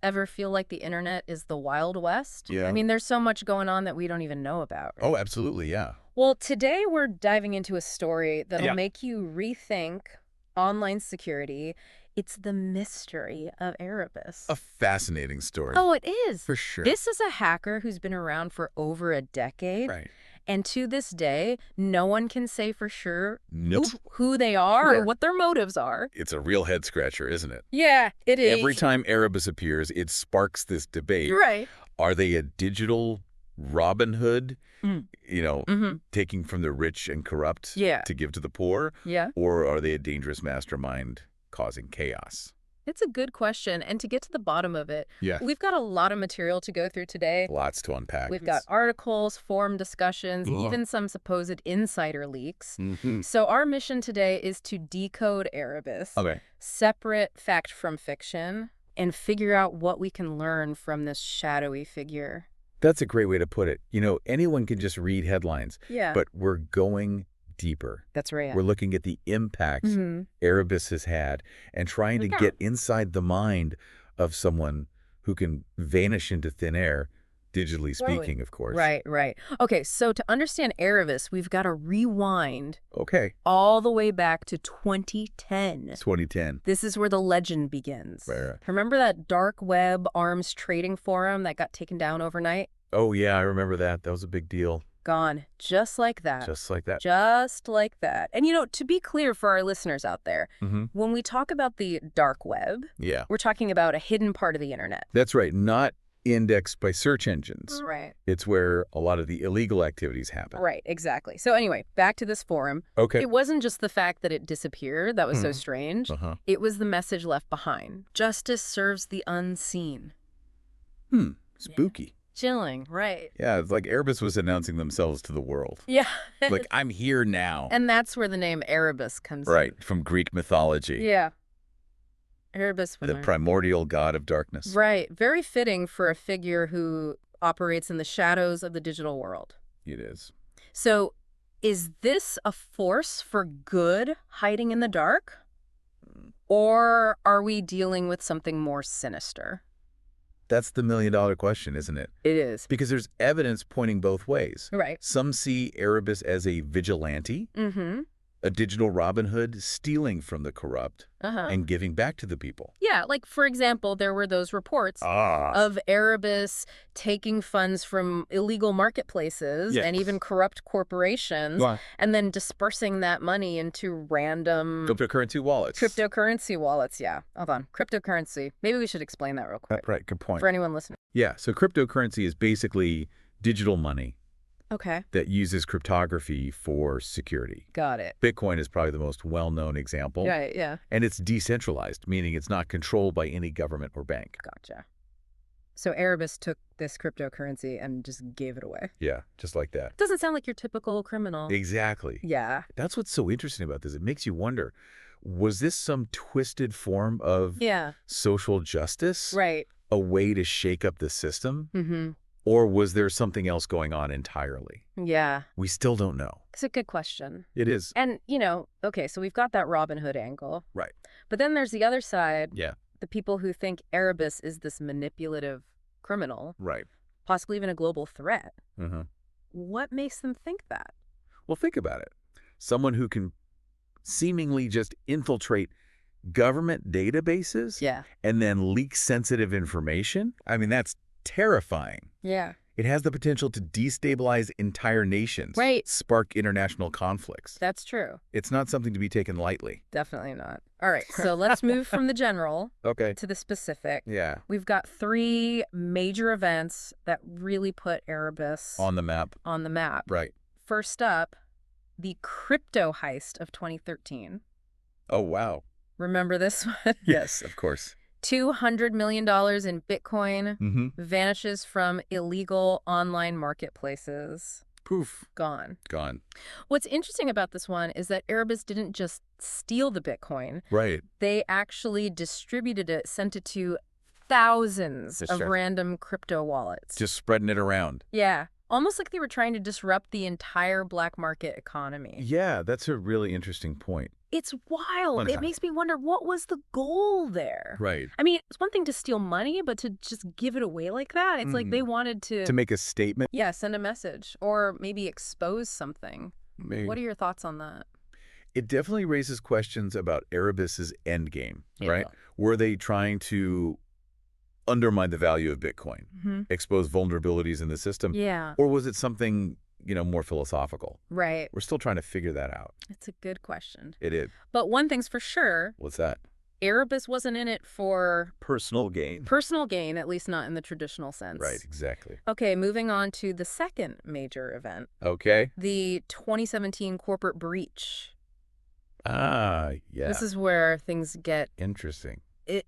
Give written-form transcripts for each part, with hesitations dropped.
Ever feel like the internet is the Wild West? Yeah. I mean, there's so much going on that we don't even know about. Right? Oh, absolutely, yeah. Well, today we're diving into a story that'll Yeah. make you rethink online security. It's the mystery of Erebus. A fascinating story. Oh, it is. For sure. This is a hacker who's been around for over a decade. Right. And to this day, no one can say for sure Nope. who they are Sure. or what their motives are. It's a real head scratcher, isn't it? Yeah, it is. Every time Erebus appears, it sparks this debate. Right. Are they a digital Robin Hood, Mm. taking from the rich and corrupt Yeah. to give to the poor? Yeah. Or are they a dangerous mastermind causing chaos? It's a good question. And to get to the bottom of it, Yeah. we've got a lot of material to go through today. Lots to unpack. We've got articles, forum discussions, Ugh. even some supposed insider leaks. Mhm. So our mission today is to decode Erebus, Okay. separate fact from fiction, and figure out what we can learn from this shadowy figure. That's a great way to put it. Anyone can just read headlines, Yeah, but we're going deeper. that's right. We're looking at the impact Erebus has had and trying to Yeah. get inside the mind of someone who can vanish into thin air, digitally speaking, of course. Right, right. Okay, so to understand Erebus, we've got to rewind Okay. all the way back to 2010. 2010. This is where the legend begins. Right. Remember that dark web arms trading forum that got taken down overnight? Oh, yeah, I remember that. That was a big deal. Gone. Just like that. Just like that. Just like that. And to be clear for our listeners out there, Mm-hmm. when we talk about the dark web, Yeah. we're talking about a hidden part of the internet. That's right. Not indexed by search engines. Right. It's where a lot of the illegal activities happen. Right, exactly. So anyway, back to this forum. Okay. It wasn't just the fact that it disappeared that was so strange. Uh-huh. It was the message left behind. Justice serves the unseen. Spooky. Chilling, right. Yeah, it's like Erebus was announcing themselves to the world. Yeah. Like, I'm here now. And that's where the name Erebus comes Right, from Greek mythology. in. Yeah. Erebus. The primordial god of darkness. Right. Very fitting for a figure who operates in the shadows of the digital world. It is. So, is this a force for good hiding in the dark? Or are we dealing with something more sinister? That's the million-dollar question, isn't it? It is. Because there's evidence pointing both ways. Right. Some see Erebus as a vigilante, Mm-hmm. a digital Robin Hood stealing from the corrupt Uh-huh. and giving back to the people. Yeah, like, for example, there were those reports of Erebus taking funds from illegal marketplaces Yes. and even corrupt corporations Go on. and then dispersing that money into random Cryptocurrency wallets. cryptocurrency wallets. Yeah, hold on. Cryptocurrency. Maybe we should explain that real quick Right, good point. for anyone listening. Yeah, so cryptocurrency is basically digital money Okay, that uses cryptography for security. got it. Bitcoin is probably the most well-known example. Right, yeah, And it's decentralized, meaning it's not controlled by any government or bank. gotcha. So Erebus took this cryptocurrency and just gave it away. Yeah, just like that. Doesn't sound like your typical criminal. Exactly. Yeah, That's what's so interesting about this. It makes you wonder, was this some twisted form of yeah, social justice? right. A way to shake up the system? Mm-hmm. Or was there something else going on entirely? Yeah, We still don't know. it's a good question. It is. And, okay, so we've got that Robin Hood angle. Right. But then there's the other side, Yeah, the people who think Erebus is this manipulative criminal, right. possibly even a global threat. Mm-hmm. What makes them think that? Well, think about it. Someone who can seemingly just infiltrate government databases Yeah. and then leak sensitive information. I mean, that's terrifying. Yeah. It has the potential to destabilize entire nations, Right. spark international conflicts. That's true. It's not something to be taken lightly. Definitely not. All right, so let's move from the general Okay. to the specific. Yeah. We've got 3 major events that really put Erebus On the map. on the map. Right. First up, the crypto heist of 2013. Oh, wow. Remember this one? Yes, of course. $200 million in Bitcoin Mm-hmm. vanishes from illegal online marketplaces. Poof. Gone. Gone. What's interesting about this one is that Erebus didn't just steal the Bitcoin. Right. They actually distributed it, sent it to thousands Just of sure. random crypto wallets. Just spreading it around. Yeah. Almost like they were trying to disrupt the entire black market economy. Yeah, that's a really interesting point. It's wild. It makes me wonder, what was the goal there? Right. I mean, it's one thing to steal money, but to just give it away like that, it's like they wanted To make a statement? yeah, send a message or maybe expose something. Maybe. What are your thoughts on that? It definitely raises questions about Erebus's endgame, Yeah. right? Were they trying to undermine the value of Bitcoin, expose vulnerabilities in the system? Yeah, Or was it something, more philosophical? right. We're still trying to figure that out. It's a good question. It is. But one thing's for sure, What's that? Erebus wasn't in it for Personal gain. personal gain, at least not in the traditional sense. Right, exactly. Okay, moving on to the second major event, Okay. the 2017 corporate breach. Ah, yeah. This is where things get Interesting.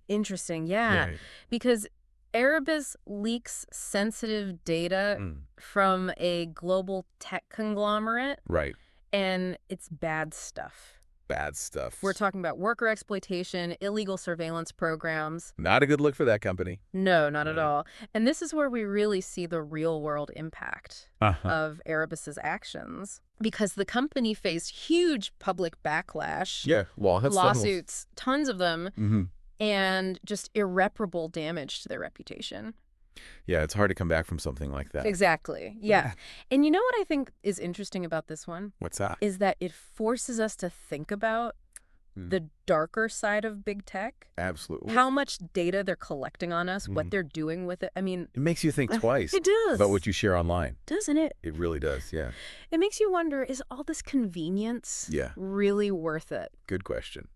interesting, yeah, because Erebus leaks sensitive data from a global tech conglomerate, Right. and it's bad stuff. Bad stuff. We're talking about worker exploitation, illegal surveillance programs. Not a good look for that company. No, not at all. And this is where we really see the real-world impact of Erebus's actions, because the company faced huge public backlash, Yeah, lawsuits, tons of them, Mm-hmm. and just irreparable damage to their reputation. Yeah, it's hard to come back from something like that. Exactly. Yeah. And you know what I think is interesting about this one? What's that? Is that it forces us to think about the darker side of big tech. Absolutely. How much data they're collecting on us, what they're doing with it. I mean, It makes you think twice it does. about what you share online. Doesn't it? It really does, yeah. It makes you wonder, is all this convenience really worth it? Good question.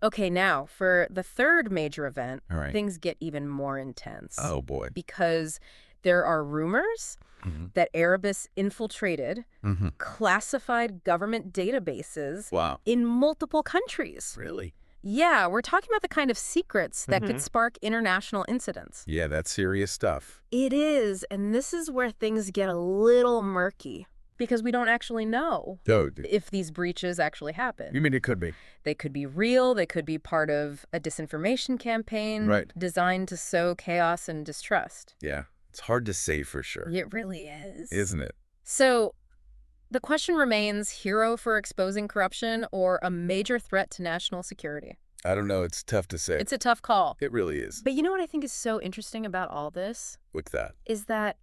Okay, now for the third major event, All right. things get even more intense. Oh, boy. Because there are rumors that Erebus infiltrated classified government databases Wow. in multiple countries. Really? Yeah, we're talking about the kind of secrets that could spark international incidents. Yeah, that's serious stuff. It is, and this is where things get a little murky, because we don't actually know if these breaches actually happen. You mean it could be? They could be real, they could be part of a disinformation campaign designed to sow chaos and distrust. Yeah. It's hard to say for sure. It really is. Isn't it? So the question remains, hero for exposing corruption or a major threat to national security? I don't know. It's tough to say. It's a tough call. It really is. But you know what I think is so interesting about all this? What's that? Is that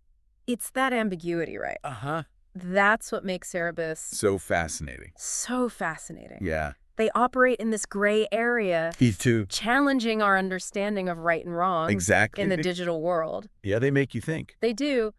it's that ambiguity, right? Uh-huh. That's what makes Erebus So fascinating. so fascinating. Yeah. They operate in this gray area, Me too. challenging our understanding of right and wrong Exactly. in the digital world. Yeah, they make you think. They do.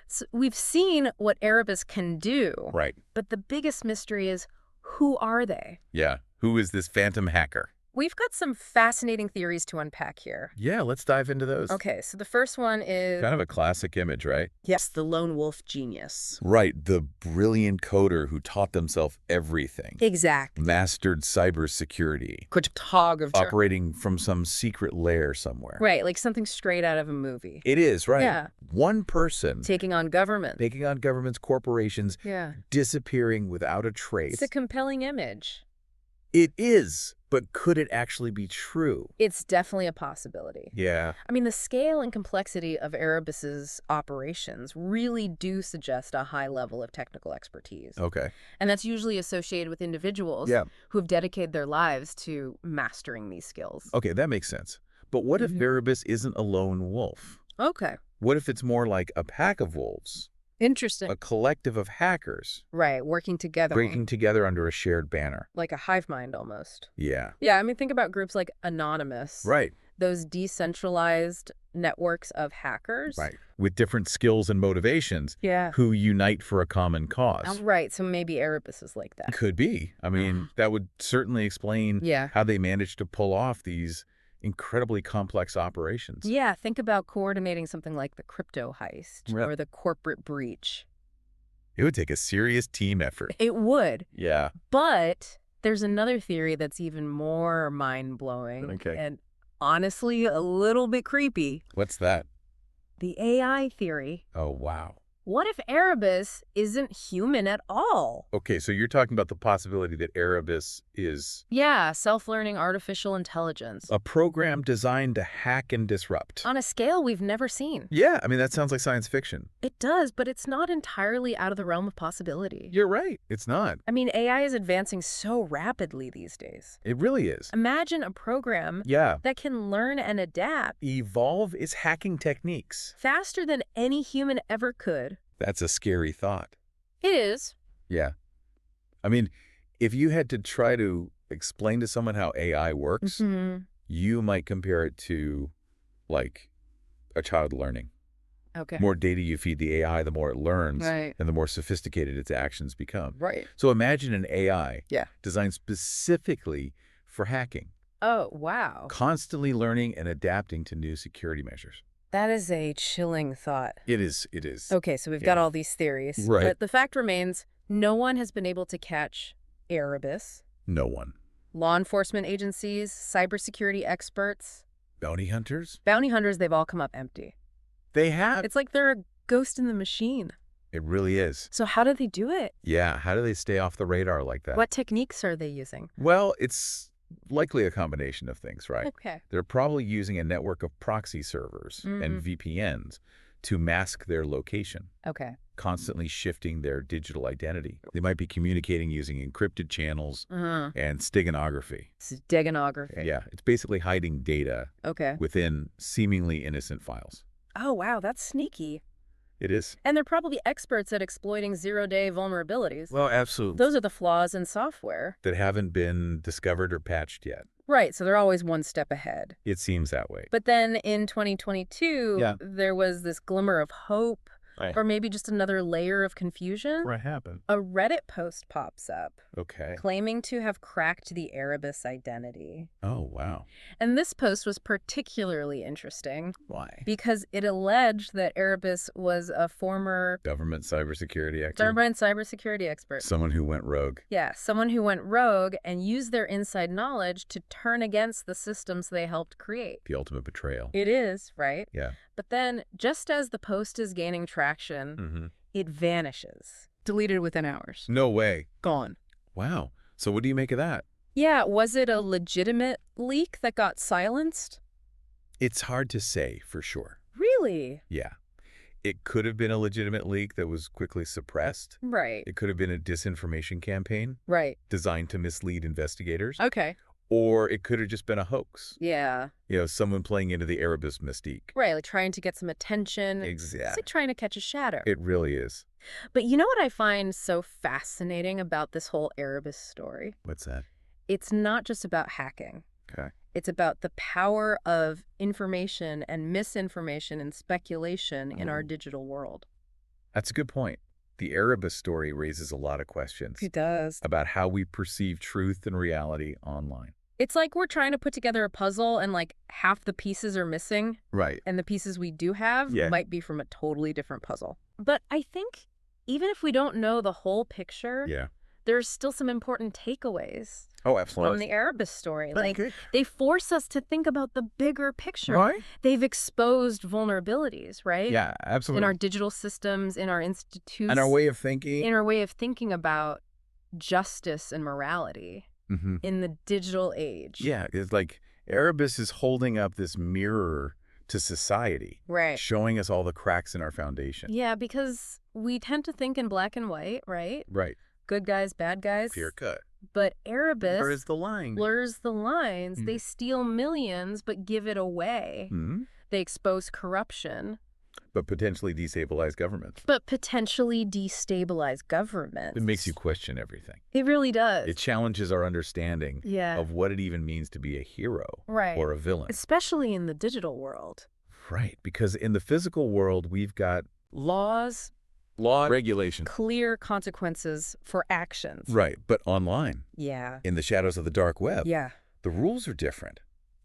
So we've seen what Erebus can do, Right. but the biggest mystery is, who are they? Yeah. Who is this phantom hacker? We've got some fascinating theories to unpack here. Yeah, let's dive into those. Okay, so the first one is... Kind of a classic image, right? Yes, the lone wolf genius. Right. The brilliant coder who taught themselves everything. Exactly. Mastered cybersecurity. Cryptographer. Operating from some secret lair somewhere. Right, like something straight out of a movie. It is, right? Yeah. One person Taking on government. taking on governments, corporations, Yeah. disappearing without a trace. It's a compelling image. It is, but could it actually be true? It's definitely a possibility. Yeah. I mean, the scale and complexity of Erebus's operations really do suggest a high level of technical expertise. Okay. And that's usually associated with individuals who have dedicated their lives to mastering these skills. Okay, that makes sense. But what if Erebus isn't a lone wolf? Okay. What if it's more like a pack of wolves? Interesting. A collective of hackers Right, working together. working together under a shared banner. Like a hive mind almost. Yeah. Yeah, I mean, think about groups like Anonymous. Right. Those decentralized networks of hackers. Right. With different skills and motivations Yeah. who unite for a common cause. Right, so maybe Erebus is like that. Could be. I mean, that would certainly explain Yeah. how they managed to pull off these incredibly complex operations. Yeah, think about coordinating something like the crypto heist or the corporate breach. It would take a serious team effort. It would. Yeah. But there's another theory that's even more mind-blowing and honestly a little bit creepy. What's that? The AI theory. Oh, wow. What if Erebus isn't human at all? Okay, so you're talking about the possibility that Erebus is Yeah, self-learning artificial intelligence. a program designed to hack and disrupt. On a scale we've never seen. Yeah, I mean, that sounds like science fiction. It does, but it's not entirely out of the realm of possibility. You're right. It's not. I mean, AI is advancing so rapidly these days. It really is. Imagine a program Yeah. that can learn and adapt Evolve its hacking techniques. faster than any human ever could. That's a scary thought. It is. Yeah. I mean, if you had to try to explain to someone how AI works, you might compare it to, like, a child learning. Okay. More data you feed the AI, the more it learns, Right. and the more sophisticated its actions become. Right. So imagine an AI Yeah. designed specifically for hacking, Oh, wow. constantly learning and adapting to new security measures. That is a chilling thought. It is. It is. Okay, so we've got Yeah. all these theories. Right. But the fact remains, no one has been able to catch Erebus. No one. Law enforcement agencies, cybersecurity experts, Bounty hunters? bounty hunters, they've all come up empty. They have. It's like they're a ghost in the machine. It really is. So how do they do it? Yeah. How do they stay off the radar like that? What techniques are they using? Well, it's likely a combination of things, right? Okay. They're probably using a network of proxy servers and VPNs to mask their location, Okay. constantly shifting their digital identity. They might be communicating using encrypted channels and steganography. Steganography. Yeah, it's basically hiding data Okay. within seemingly innocent files. Oh, wow, that's sneaky. It is. And they're probably experts at exploiting zero-day vulnerabilities. Well, absolutely. Those are the flaws in software. That haven't been discovered or patched yet. Right, so they're always one step ahead. It seems that way. But then in 2022, Yeah. there was this glimmer of hope, Right. or maybe just another layer of confusion. What happened? A Reddit post pops up Okay. claiming to have cracked the Erebus identity. Oh, wow. And this post was particularly interesting Why? because it alleged that Erebus was a former Government cybersecurity expert. government cybersecurity expert. Someone who went rogue. Yeah, someone who went rogue and used their inside knowledge to turn against the systems they helped create. The ultimate betrayal. It is, right? Yeah. But then, just as the post is gaining traction, it vanishes. Deleted within hours. No way. Gone. Wow. So what do you make of that? Yeah, was it a legitimate leak that got silenced? It's hard to say for sure. Really? Yeah. It could have been a legitimate leak that was quickly suppressed. Right. It could have been a disinformation campaign Right. designed to mislead investigators. Okay. Or it could have just been a hoax. Yeah. You know, someone playing into the Erebus mystique. Right, like trying to get some attention. It's Exactly. like trying to catch a shadow. It really is. But you know what I find so fascinating about this whole Erebus story? What's that? It's not just about hacking. Okay. It's about the power of information and misinformation and speculation in our digital world. That's a good point. The Erebus story raises a lot of questions It does. about how we perceive truth and reality online. It's like we're trying to put together a puzzle and like half the pieces are missing Right. and the pieces we do have Yeah. might be from a totally different puzzle. But I think even if we don't know the whole picture, Yeah. there's still some important takeaways Oh, from the Erebus story. Like, Okay. they force us to think about the bigger picture. Right? They've exposed vulnerabilities, right? Yeah, In absolutely. our digital systems, in our institutions, And our way of thinking. in our way of thinking about justice and morality in the digital age. Yeah, it's like Erebus is holding up this mirror to society, Right. showing us all the cracks in our foundation. Yeah, because we tend to think in black and white, right? Right. Good guys, bad guys. Clear cut. But Erebus Where is the line? blurs the lines. They steal millions, but give it away. They expose corruption, But potentially destabilize governments. but potentially destabilize governments. It makes you question everything. It really does. It challenges our understanding Yeah. of what it even means to be a hero Right. or a villain. Especially in the digital world. Right, because in the physical world, we've got Laws, law, regulation. clear consequences for actions. Right, but online, Yeah. in the shadows of the dark web, Yeah. the rules are different.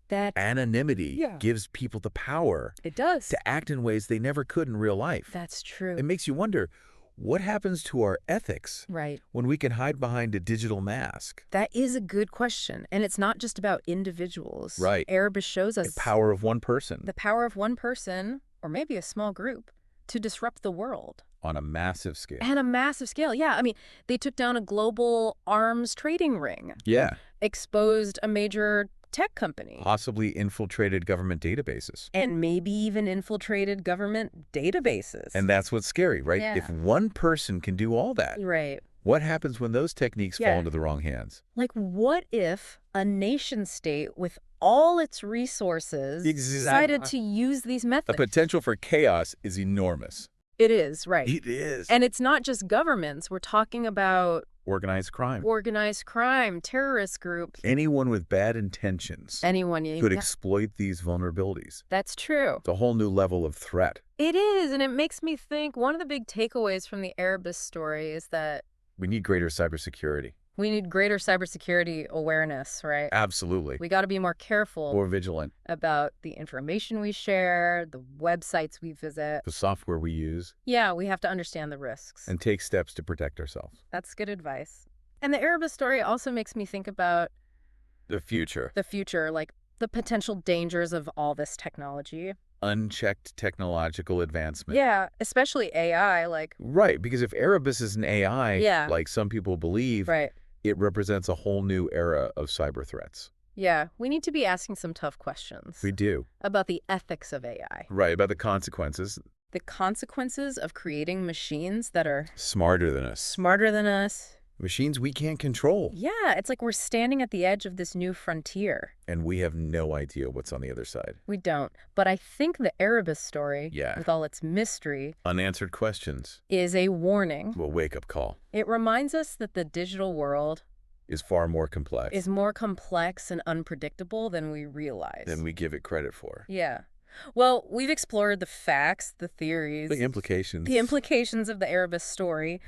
That Anonymity Yeah. gives people the power it does. to act in ways they never could in real life. That's true. It makes you wonder, what happens to our ethics Right. when we can hide behind a digital mask? That is a good question. And it's not just about individuals. Right. Erebus shows us The power of one person. the power of one person, or maybe a small group, to disrupt the world. On a massive scale. And a massive scale, yeah. I mean, they took down a global arms trading ring. Yeah. Exposed a major tech company. Possibly infiltrated government databases. And maybe even infiltrated government databases. And that's what's scary, right? Yeah. If one person can do all that, right. what happens when those techniques fall into the wrong hands? Like, what if a nation state with all its resources decided to use these methods? The potential for chaos is enormous. It is, right. It is. And it's not just governments. We're talking about organized crime. Organized crime, terrorist groups. Anyone with bad intentions could exploit these vulnerabilities. That's true. It's a whole new level of threat. It is, and it makes me think one of the big takeaways from the Erebus story is that we need greater cybersecurity. We need greater cybersecurity awareness, right? Absolutely. We got to be more careful. More vigilant. About the information we share, the websites we visit. The software we use. Yeah, we have to understand the risks. And take steps to protect ourselves. That's good advice. And the Erebus story also makes me think about the future. The future, like the potential dangers of all this technology. Unchecked technological advancement. Yeah, especially AI, like... Right, because if Erebus is an AI, like some people believe, it represents a whole new era of cyber threats. Yeah, we need to be asking some tough questions. We do. About the ethics of AI. Right, about the consequences. The consequences of creating machines that are... smarter than us. Smarter than us. Machines we can't control. Yeah, it's like we're standing at the edge of this new frontier. And we have no idea what's on the other side. We don't. But I think the Erebus story, with all its mystery, unanswered questions, is a warning. A wake-up call. It reminds us that the digital world is far more complex. Is more complex and unpredictable than we realize. Than we give it credit for. Yeah. Well, we've explored the facts, the theories. The implications. The implications of the Erebus story.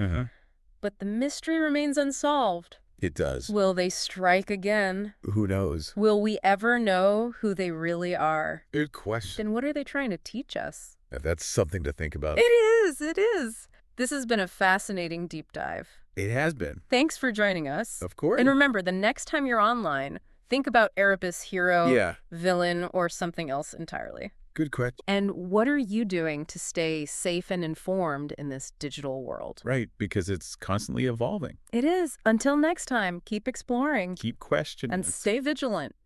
But the mystery remains unsolved. It does. Will they strike again? Who knows? Will we ever know who they really are? Good question. Then what are they trying to teach us? That's something to think about. It is. It is. This has been a fascinating deep dive. It has been. Thanks for joining us. Of course. And remember, the next time you're online, think about Erebus hero, villain, or something else entirely. Good question. And what are you doing to stay safe and informed in this digital world? Right, because it's constantly evolving. It is. Until next time, keep exploring. Keep questioning. And stay vigilant.